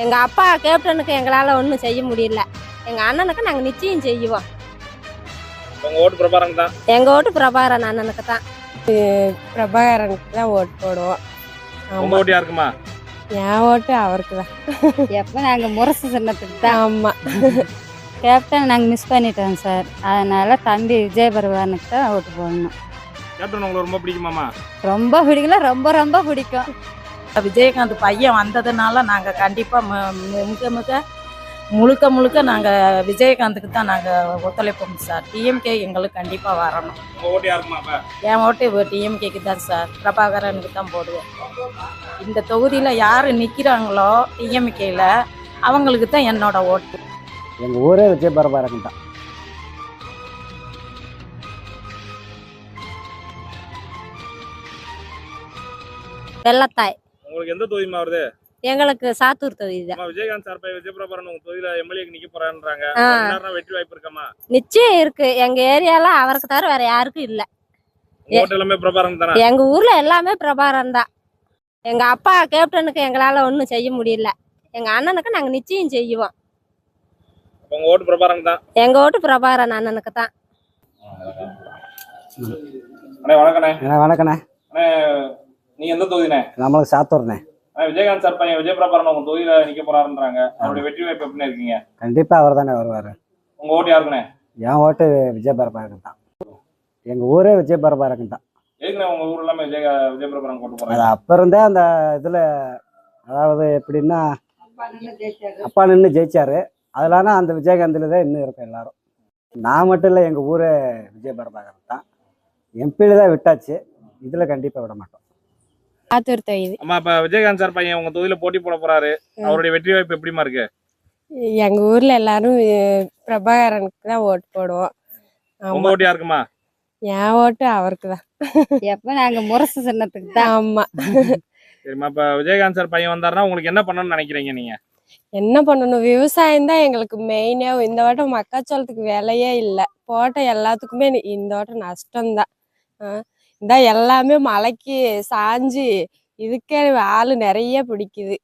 எங்கள் அப்பா கேப்டனுக்கு எங்களால் ஒன்றும் செய்ய முடியல. எங்கள் அண்ணனுக்கு நாங்கள் நிச்சயம் செய்வோம். உங்க ஓட்டு பிரபாகரன் தான். எங்கள் ஓட்டு பிரபாகரன் அண்ணனுக்கு தான். பிரபாகரனுக்கு தான் ஓட்டு போடுவோம். உங்க ஓட்டு யாருக்குமா? என் ஓட்டு அவருக்கு தான். எப்போ நாங்கள் முரசு சின்னத்துக்கு தான். ஆமாம். கேப்டன் நாங்கள் மிஸ் பண்ணிட்டோம் சார். அதனால தம்பி விஜயபிரபாகரனுக்கு தான் ஓட்டு போடணும். கேப்டன் உங்களுக்கு ரொம்ப பிடிக்குமாமா? ரொம்ப பிடிக்கல, ரொம்ப ரொம்ப பிடிக்கும். விஜயகாந்த் பையன் வந்ததுனால நாங்கள் கண்டிப்பாக முழுக்க நாங்கள் விஜயகாந்துக்கு தான் நாங்கள் ஒத்துழைப்போம் சார். டிஎம்கே எங்களுக்கு கண்டிப்பாக வரணும். உங்க ஓட்டு யாருக்குமா? என் ஓட்டு டிஎம்கேக்கு தான் சார். பிரபாகரனுக்கு தான் போடுவேன். இந்த தொகுதியில் யார் நிற்கிறாங்களோ டிஎம்கேயில் அவங்களுக்கு தான் என்னோட ஓட்டு. எங்கள் ஊரே விஜயபிரபாகரன் தான். வெள்ளத்தாய். உங்களுக்கு எந்த தொகுதிமா வருது? எங்களுக்கு சாத்தூர் தொகுதி தான். விஜயகாந்த் சார் பையன் விஜயபிரபாகரன் உங்க தொகுதியில எம்எல்ஏக்கு நிக்க போறான்றாங்க. வெற்றி வாய்ப்பு இருக்காமா? நிச்சயம் இருக்கு. எங்க ஏரியால அவருக்கு தவிர வேற யாருக்கும் இல்ல. ஓட்டு எல்லாமே பிரபாகரன் தானே? எங்க ஊர்ல எல்லாமே பிரபாகரன் தான். எங்க அப்பா கேப்டனுக்கு எங்களால ஒன்றும் செய்ய முடியல. எங்க அண்ணனுக்கு நாங்க நிச்சயம் செய்வோம். உங்க ஓட்டு பிரபாகரன் தான். எங்க ஓட்டு பிரபாகரன் அண்ணனுக்கு தான். வணக்கண்ணே. வணக்கண்ணே. நீங்க எந்த தொகுதிண்ணே? நம்மளுக்கு சாத்தூர்ண்ணே. விஜயகாந்த் சார் பையன் விஜயபிரபாகரன் உங்க தொகுதியில நிக்க போறாருன்றாங்க. அவருடைய வெற்றி வாய்ப்பு எப்படி இருக்கீங்க? கண்டிப்பா அவர் தானே வருவாரு. உங்க ஓட்டு யாருக்குண்ணே? என் ஓட்டு விஜயபிரபாகரன் தான். எங்க ஊரே விஜயபிரபாகரன் தான். எதுக்குண்ணே உங்க ஊர் எல்லாமே விஜயபிரபாகரன் ஓட்டு போறாங்க? அது அப்ப இருந்தே அந்த இதுல, அதாவது எப்படின்னா அப்பா நின்று ஜெயிச்சாரு. அதனால அந்த விஜயகாந்த்ல தான் இன்னும் இருக்கும் எல்லாரும். நான் மட்டும் இல்லை, எங்க ஊரே விஜயபிரபாகரன் தான். எம்பியில தான் விட்டாச்சு. இதுல கண்டிப்பா விட மாட்டோம். சாத்தூர் தொகுதி. ஆமா, இப்ப விஜயகாந்த் சார் பையன் உங்க தொகுதியில போட்டி போட போறாரு. அவருடைய வெற்றி வாய்ப்பு எப்படிமா இருக்கு? எங்க ஊர்ல எல்லாரும் பிரபாகரனுக்கு தான் ஓட்டு போடுவோம். உங்க ஓட்டு யாருக்குமா? என் ஓட்டு அவருக்கு தான். எப்போ நாங்கள் முரசு சின்னத்துக்கு தான். ஆமா. சரிம்மா, இப்ப விஜயகாந்த் சார் பையன் வந்தாருன்னா உங்களுக்கு என்ன பண்ணணும்னு நினைக்கிறீங்க நீங்க? என்ன பண்ணணும்? விவசாயம் தான் எங்களுக்கு மெயினே. இந்த வாட்டம் மக்காச்சோளத்துக்கு விலையே இல்லை. போட்ட எல்லாத்துக்குமே இந்த வாட்டம் நஷ்டம்தான். இந்த எல்லாமே மழைக்கு சாஞ்சு இதுக்கே ஆளு நிறைய பிடிக்குது.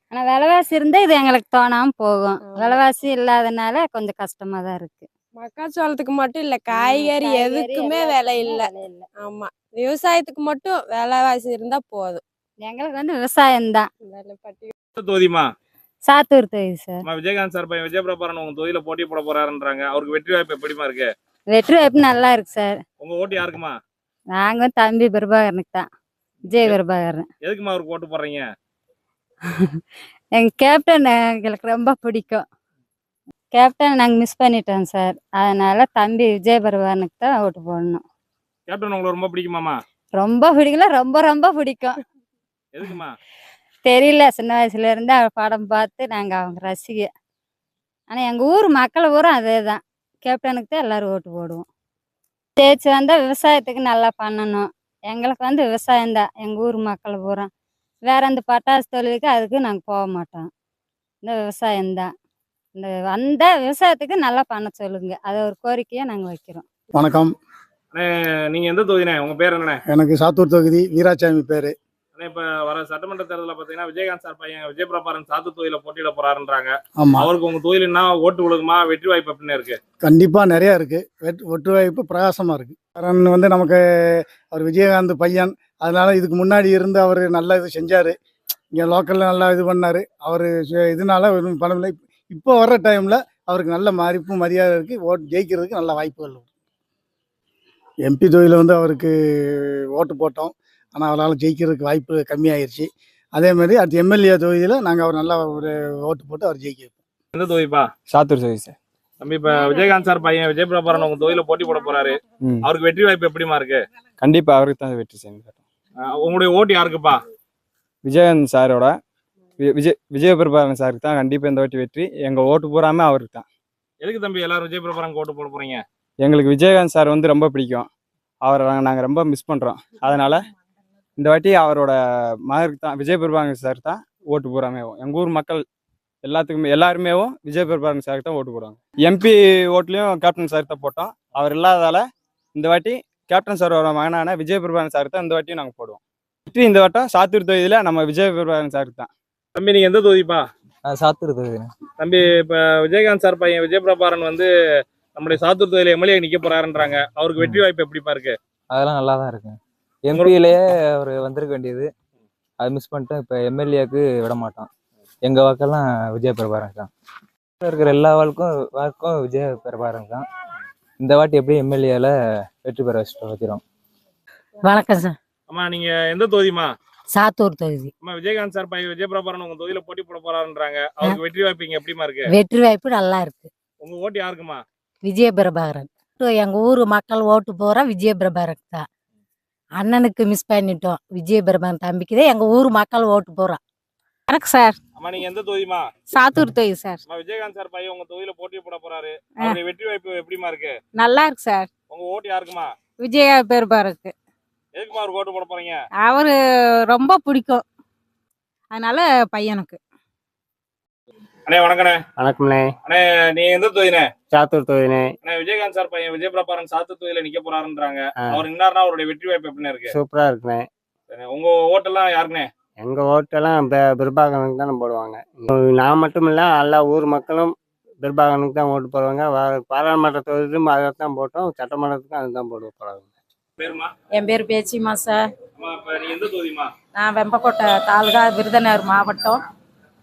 ஆனால் விலைவாசி இருந்தால் இது எங்களுக்கு தோணாம போகும். விலைவாசி இல்லாதனால கொஞ்சம் கஷ்டமா தான் இருக்கு. மக்காச்சோளத்துக்கு மட்டும் இல்ல, காய்கறி எதுக்குமே விலை இல்லை. ஆமா, விவசாயத்துக்கு மட்டும் விலைவாசி இருந்தா போதும். எங்களுக்கு வந்து விவசாயம்தான். தொகுதிமா? சாத்தூர் தொகுதி சார். விஜயகாந்த் சார் பையன் விஜயபிரபாகரன் உங்க தொகுதியில போட்டி போட போறாருன்றாங்க. அவருக்கு வெற்றி வாய்ப்பு எப்படிமா இருக்கு? வெற்றி வாய்ப்பு நல்லா இருக்கு சார். உங்க ஓட்டு யாருக்குமா? நாங்க வந்து தம்பி பிரபாகரனுக்கு தான். விஜய் பிரபாகரன். எதுக்குமா அவருக்கு ஓட்டு போடுறீங்க? எங்க கேப்டன் எங்களுக்கு ரொம்ப பிடிக்கும். கேப்டன் நாங்கள் மிஸ் பண்ணிட்டோம் சார். அதனால தம்பி விஜயபிரபாகரனுக்கு தான் ஓட்டு போடணும். கேப்டன் உங்களுக்கு ரொம்ப பிடிக்குமாமா? ரொம்ப பிடிக்கல, ரொம்ப ரொம்ப பிடிக்கும். எதுக்குமா? தெரியல, சின்ன வயசுல இருந்து அவர் படம் பார்த்து நாங்கள் அவங்க ரசிக. ஆனால் எங்கள் ஊர் மக்கள் பூரா அதே தான். கேப்டனுக்கு தான் எல்லாரும் ஓட்டு போடுவோம். ஜெயிச்சு வந்தால் விவசாயத்துக்கு நல்லா பண்ணணும். எங்களுக்கு வந்து விவசாயம்தான். எங்கள் ஊர் மக்கள் பூரா வேற அந்த பட்டாசு தொழிலுக்கு அதுக்கு நாங்கள் போக மாட்டோம். இந்த விவசாயம்தான். இந்த வந்த விவசாயத்துக்கு நல்லா பண்ண சொல்லுங்க. அதை ஒரு கோரிக்கையாக நாங்கள் வைக்கிறோம். வணக்கம். நீங்க எந்த தொகுதினே? உங்க பேர் என்னண்ணே? எனக்கு சாத்தூர் தொகுதி வீராசாமி பேரு. இப்ப வர சட்டமன்ற தேர்தலில் பாத்தீங்கன்னா விஜயகாந்த் சார் பையன் விஜயபிரபாகரன் சாத்தூர் தொகுதியில போட்டியிட போறாருன்றாங்க. ஆமா, அவருக்கு உங்க தொகுதியில ஓட்டு விழுகுமா? வெற்றி வாய்ப்பு எப்படின்னு இருக்கு? கண்டிப்பா நிறைய இருக்கு. வெற்றி வாய்ப்பு பிரகாசமா இருக்கு. வந்து நமக்கு அவர் விஜயகாந்த் பையன். அதனால இதுக்கு முன்னாடி இருந்து அவர் நல்ல இது செஞ்சாரு. இங்க லோக்கல்ல நல்லா இது பண்ணாரு. அவர் இதனால பணம் இப்போ வர்ற டைம்ல அவருக்கு நல்ல மதிப்பு மரியாதை இருக்கு. ஓட்டு ஜெயிக்கிறதுக்கு நல்ல வாய்ப்புகள். எம்பி தொகுதியில் வந்து அவருக்கு ஓட்டு போட்டோம். ஆனால் அவரால் ஜெயிக்கிறதுக்கு வாய்ப்பு கம்மியாயிருச்சு. அதே மாதிரி அடுத்த எம்எல்ஏ தொகுதியில் நாங்கள் அவர் நல்லா ஒரு ஓட்டு போட்டு அவர் ஜெயிக்க வைப்போம். எந்த தொகுதிப்பா? சாத்தூர் தொகுதி சார். தம்பி, இப்ப விஜயகாந்த் சார் பையன் விஜயபிரபாகரன் உங்க தொகுதியில போட்டி போட போறாரு. அவருக்கு வெற்றி வாய்ப்பு எப்படிமா இருக்கு? கண்டிப்பா அவருக்கு தான் வெற்றி செய்யணும். உங்களுடைய ஓட்டு யாருக்குப்பா? விஜயகாந்த் சாரோட விஜயபிரபாகரன் சாருக்கு தான் கண்டிப்பா இந்த வாட்டி வெற்றி. எங்க ஓட்டு பூராமே அவருக்கு தான். எதுக்கு தம்பி எல்லாரும் விஜயபிரபாகரன் ஓட்டு போட போறீங்க? எங்களுக்கு விஜயகாந்த் சார் வந்து ரொம்ப பிடிக்கும். அவரை நாங்கள் ரொம்ப மிஸ் பண்ணுறோம். அதனால இந்த வாட்டி அவரோட மகருக்கு தான், விஜயபிரபாகரன் சார் தான் ஓட்டு பூராமே. எங்கள் ஊர் மக்கள் எல்லாருமே விஜயபிரபாகரன் சாருக்கு தான் ஓட்டு போடுவாங்க. எம்பி ஓட்டுலையும் கேப்டன் சார் தான் போட்டோம். அவர் இல்லாததால இந்த வாட்டி கேப்டன் சாரோட மகனான விஜயபிரபாகரன் சாருக்கு தான் இந்த வாட்டியும் நாங்கள் போடுவோம். வெற்றி இந்த வட்டம் சாத்தூர் தொகுதியில் நம்ம விஜயபிரபாகரன் சாருக்கு தான். தம்பி நீங்க எந்த தொகுதிப்பா? சாத்தூர் தொகுதி. தம்பி இப்ப விஜயகாந்த் சார் பையன் விஜய் பிரபாரன் வந்து நம்முடைய சாத்தூர் தொகுதியில எம்எல்ஏ நிக்க போறாருன்றாங்க. அவருக்கு வெற்றி வாய்ப்பு எப்படிப்பா இருக்கு? அதெல்லாம் நல்லா தான் இருக்கு. எம்பியிலேயே அவர் வந்திருக்க வேண்டியது, அது மிஸ் பண்ணிட்டு இப்போ எம்எல்ஏக்கு விட மாட்டோம். எங்க வாக்கெல்லாம் விஜய் பிரபாரன் தான். இருக்கிற எல்லா வாக்கும் விஜய் பிரபாரன் தான். இந்த வாட்டி எப்படி எம்எல்ஏல வெற்றி பெற வச்சுட்டு வைக்கிறோம். வணக்கம் சார். அம்மா நீங்க எந்த தொகுதிமா? சாத்தூர் தொகுதி. அம்மா விஜயகாந்த் சார் பையன் விஜய் பிரபாரன் உங்க தொகுதியில போட்டி போட போறாருன்றாங்க. அவருக்கு வெற்றி வாய்ப்பு இங்க எப்படிமா இருக்கு? வெற்றி வாய்ப்பு நல்லா இருக்கு. உங்க ஓட்டு யாருக்குமா? விஜய பிரபாகரன். எங்க ஊர் மக்கள் ஓட்டு போறா விஜய பிரபாகரன் தான். அண்ணனுக்கு மிஸ் பண்ணிட்டோம். விஜய பிரபாகரன் தம்பிக்கு தான் எங்க ஊர் மக்கள் ஓட்டு போறா. வணக்கம் சார். அம்மா நீங்க எந்த தொகுதிமா? சாத்தூர் தொகுதி சார். அம்மா விஜயகாந்த் சார் பையன் உங்க தொகுதியில போட்டி போட போறாரு. அவருக்கு வெற்றி வாய்ப்பு எப்படிமா இருக்கு? நல்லா இருக்கு சார். உங்க ஓட்டு யாருக்குமா? விஜய பெருபாருக்கு. எதுக்குமா அவருக்கு ஓட்டு போட போறீங்க? அவரு ரொம்ப பிடிக்கும், அதனால பையனுக்கு. அண்ணே வணக்கண்ணே. வணக்கம்ண்ணே. அண்ணே நீங்க எந்த தொகுதினே? சாத்தூர் தொகுதிண்ணே. அண்ணே விஜயகாந்த் சார் பையன் விஜய் பிரபாரன் சாத்தூர் தொகுதியில நிக்க போறாருன்றாங்க. அவர் நின்னாருன்னா அவருடைய வெற்றி வாய்ப்பு எப்படின்னு இருக்கு? சூப்பரா இருக்குண்ணே. உங்க ஓட்டெல்லாம் யாருக்குண்ணே? எங்க ஓட்டெல்லாம் பிரபாகரனுக்கு தானே போடுவாங்க. நான் மட்டும் இல்லை, எல்லா ஊர் மக்களும் பிரபாகரனுக்கு தான் ஓட்டு போடுவாங்க. பாராளுமன்ற தொகுதியிலும் அதை தான் போட்டோம், சட்டமன்றத்துக்கும் அதுதான் போட போறாங்க. பேருமா? என் பேர் பேச்சிமா சார். அம்மா இப்ப நீங்க எந்த தொகுதிமா? நான் வெம்பக்கோட்டை தாலுகா, விருதுநகர் மாவட்டம்.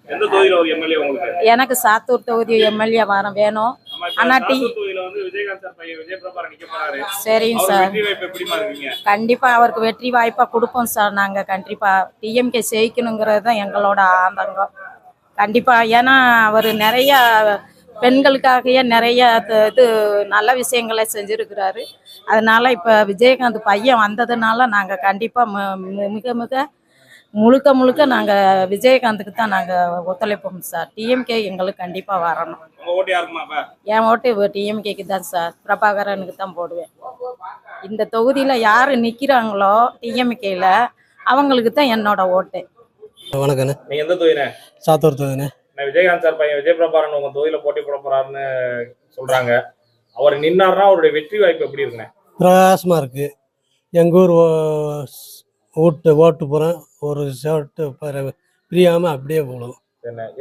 எந்த தொகுதியில ஒரு எம்எல்ஏ உங்களுக்கு? எனக்கு சாத்தூர் தொகுதி எம்எல்ஏ வேணும். அண்ணா தொகுதியில வந்து விஜயகாந்த் சார் பையன் விஜய் பிரபாரன் நிக்க போறாரு. சரிங்க சார். வெற்றி வாய்ப்பு எப்படிமா இருக்கீங்க? கண்டிப்பா அவருக்கு வெற்றி வாய்ப்பா கொடுப்போம் சார். நாங்க கண்டிப்பா டிஎம்கே ஜெயிக்கணுங்கிறது தான் எங்களோட ஆதங்கம். கண்டிப்பா. ஏன்னா அவர் நிறைய பெண்களுக்காகவே நிறைய இது நல்ல விஷயங்களை செஞ்சிருக்கிறாரு. அதனால இப்ப விஜயகாந்த் பையன் வந்ததுனால நாங்க கண்டிப்பா மிக மிக முழுக்க நாங்க விஜயகாந்துக்கு தான் நாங்க ஒத்துழைப்போம் சார். டிஎம்கே எங்களுக்கு கண்டிப்பா வரணும். என் ஓட்டு டிஎம்கேக்கு தான் சார். பிரபாகரனுக்கு தான் போடுவேன். இந்த தொகுதியில யாரு நிக்கிறாங்களோ டிஎம்கேல அவங்களுக்கு தான் என்னோட ஓட்டு. வணக்கண்ணே. நீங்க எந்த தொகுதினே? சாத்தூர் தொகுதிண்ணே. விஜயகாந்த் சார் பையன் விஜய் பிரபாரன் உங்க தொகுதியில போட்டி போட போறாருன்னு சொல்றாங்க. அவர் நின்னாருன்னா அவருடைய வெற்றி வாய்ப்பு எப்படி இருக்குண்ணே? பிரகாசமா இருக்கு. எங்க ஊர் ஓட்டு போறேன், ஒரு ஷர்ட்டு பிரியாம அப்படியே போடும்.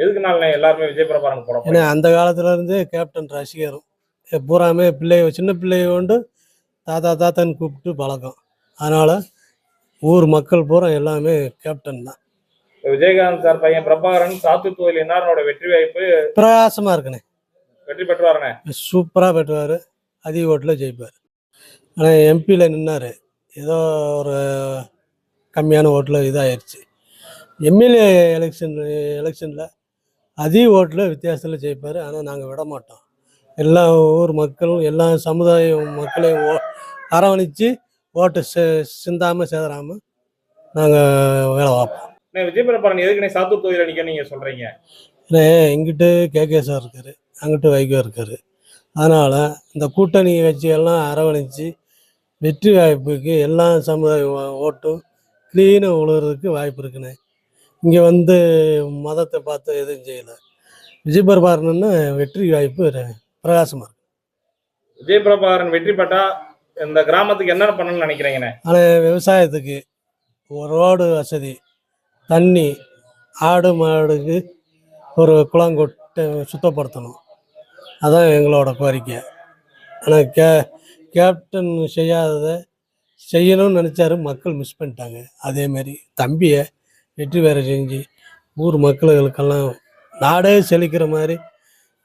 எதுக்குனால எல்லாருமே விஜய் பிரபாரன் போட? ஏன்னா அந்த காலத்துல இருந்து கேப்டன் ரசிகரும் பூராமே சின்ன பிள்ளைய கொண்டு தாத்தான்னு கூப்பிட்டு பழக்கம். அதனால ஊர் மக்கள் பூரா எல்லாமே கேப்டன் தான். விஜயகாந்த் சார் பையன் பிரபாகரன் சாத்தூர் தொகுதியில் என்ன வெற்றி வாய்ப்பு? பிரகாசமா இருக்குண்ணே. வெற்றி பெற்றுவாருண்ணே. சூப்பரா பெற்றுவாரு. அதிக ஓட்டுல ஜெயிப்பார். ஆனா எம்பியில நின்னாரு, ஏதோ ஒரு கம்மியான ஓட்டில் இதாகிடுச்சு. எம்எல்ஏ எலெக்ஷனில் அதிக ஓட்டில் வித்தியாசத்தில் ஜெயிப்பார். ஆனால் நாங்கள் விட மாட்டோம். எல்லா ஊர் மக்களும் எல்லா சமுதாய மக்களையும் அரவணைச்சு ஓட்டு சிந்தாமல் சேதராமல் நாங்கள் வேலை பார்ப்போம். விஜய் பிரபாரன் எதுக்குண்ணே சாத்தூர் தொகுதியில் நிற்க நீங்கள் சொல்கிறீங்க? ஏன்னா இங்கிட்டு கேகே சார் இருக்கார், அங்கிட்டு வைகோ இருக்கார். அதனால் இந்த கூட்டணி கட்சியெல்லாம் அரவணைச்சு வெற்றி வாய்ப்புக்கு எல்லா சமுதாய ஓட்டும் க்ளீனாக உழுகிறதுக்கு வாய்ப்பு இருக்குண்ணே. இங்கே வந்து மதத்தை பார்த்து எதுவும் செய்யலை. விஜய் பிரபாகரன்னு வெற்றி வாய்ப்பு பிரகாசமாக இருக்கு. விஜய் பிரபாகரன் வெற்றி பெற்றா இந்த கிராமத்துக்கு என்ன பண்ணணும்னு நினைக்கிறீங்கண்ணே? ஆனால் விவசாயத்துக்கு ஒரு ரோடு வசதி, தண்ணி, ஆடு மாடுக்கு ஒரு குளங்கொட்டை சுத்தப்படுத்தணும். அதான் எங்களோட கோரிக்கை. ஆனால் கேப்டன் செய்யாததை செய்யணும்னு நினச்சாரு, மக்கள் மிஸ் பண்ணிட்டாங்க. அதேமாரி தம்பியை வெற்றி பெற செஞ்சு ஊர் மக்களுக்கெல்லாம் நாடே செழிக்கிற மாதிரி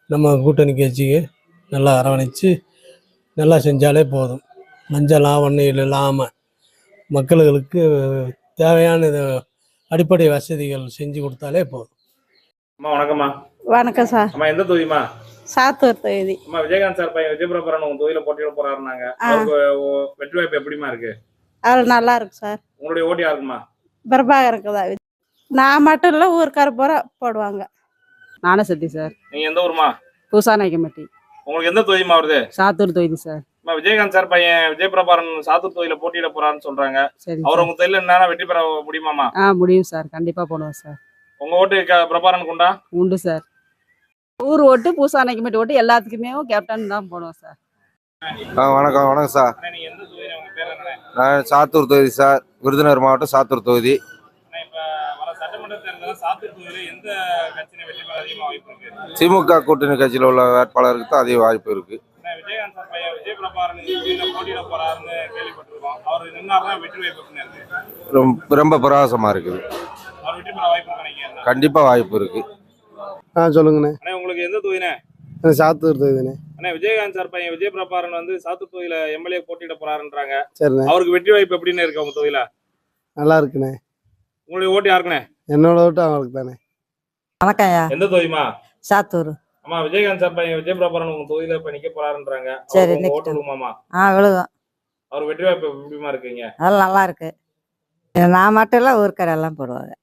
நம்ம கூட்டணி கட்சிக்கு நல்லா அரவணைச்சு நல்லா செஞ்சாலே போதும். மஞ்சள் ஆவணம் இல்லாமல் மக்களுக்கு தேவையான அடிப்படை வசதிகள் செஞ்சு கொடுத்தாலே போதும். அம்மா வணக்கம்மா. வணக்கம் சார். அம்மா எந்த தொகுதிமா? சாத்தூர் தொகுதி. அம்மா விஜயகாந்த் சார் பையன் விஜய் பிரபாகரன் உங்க தொகுதியில போட்டியிட போறாருனாங்க. அவருக்கு வெற்றி வாய்ப்பு எப்படிமா இருக்கு? அது நல்லா இருக்கு சார். உங்களுடைய ஓட்டு யாருக்குமா? பிரபாகருக்கு தான். நான் மட்டும் இல்லை, ஊருக்கார போடுவாங்க. நானும் சத்தி சார். நீங்க எந்த ஊருமா? பூசாநாயக்கம்பட்டி. உங்களுக்கு எந்த தொகுதிமா வருது? சாத்தூர் தொகுதி சார். விஜயகாந்த் சார் பையன் விஜய் பிரபாகரன் சாத்தூர் தொகுதியில போட்டியிட போறாருன்னு சொல்றாங்க. அவர் உங்க தொகுதியில என்ன வெற்றி பெற முடியுமாமா? முடியும் சார், கண்டிப்பா போடுவோம் சார். உங்க ஓட்டு பிரபாகரனுக்கு உண்டா? உண்டு சார். ஊர் ஓட்டு, பூசாநாயக்கம்பட்டி ஓட்டு எல்லாத்துக்குமே கேப்டன் தான் போடுவோம் சார். வணக்கம். வணக்கம் சார். நான் சாத்தூர் தொகுதி சார், விருதுநகர் மாவட்டம் சாத்தூர் தொகுதி. இதுல எந்த கட்சியில வெற்றி பெற அதிகமா வாய்ப்பு இருக்கு? திமுக கூட்டணி கட்சியில் உள்ள வேட்பாளருக்கு தான் அதிக வாய்ப்பு இருக்கு. விஜயகாந்த் சார் பையன் விஜய் பிரபாகரன் போட்டியிட போறாருன்னு கேள்விப்பட்டிருக்கோம். அவர் நின்னாருன்னா வெற்றி வாய்ப்பு எப்படின்னு இருக்கு? ரொம்ப பிரகாசமா இருக்குது. அவர் வெற்றி பெற வாய்ப்பு நினைக்கிறேன். கண்டிப்பா வாய்ப்பு இருக்கு. சொல்லுங்கண்ணே. அண்ணா உங்களுக்கு எந்த தொகுதினே? சாத்தூர் தொகுதிண்ணே. அண்ணா விஜயகாந்த் சார் பையன் விஜய் பிரபாகரன் வந்து சாத்தூர் தொகுதியில எம்எல்ஏ போட்டியிட போறாருன்றாங்க. சரிண்ணே. அவருக்கு வெற்றி வாய்ப்பு எப்படின்னு இருக்கு உங்க தொகுதியில? நல்லா இருக்குண்ணே. உங்களுடைய ஓட்டு யாருக்குண்ணே? என்னோட ஓட்டு அவங்களுக்கு தானே. வணக்கம்யா. எந்த தொகுதிமா? சாத்தூர். ஆமா விஜயகாந்த் சார் பையன் விஜய் பிரபாகரன் உங்க தொகுதியில இப்ப நிக்க போறாருன்றாங்க. சரி, உங்க ஓட்டு விழுமாமா? விழுதும். அவர் வெற்றி வாய்ப்பு எப்படிமா இருக்கீங்க? அதெல்லாம் நல்லா இருக்கு. நான் மட்டும் இல்ல ஊருக்கார எல்லாம் போடுவாங்க.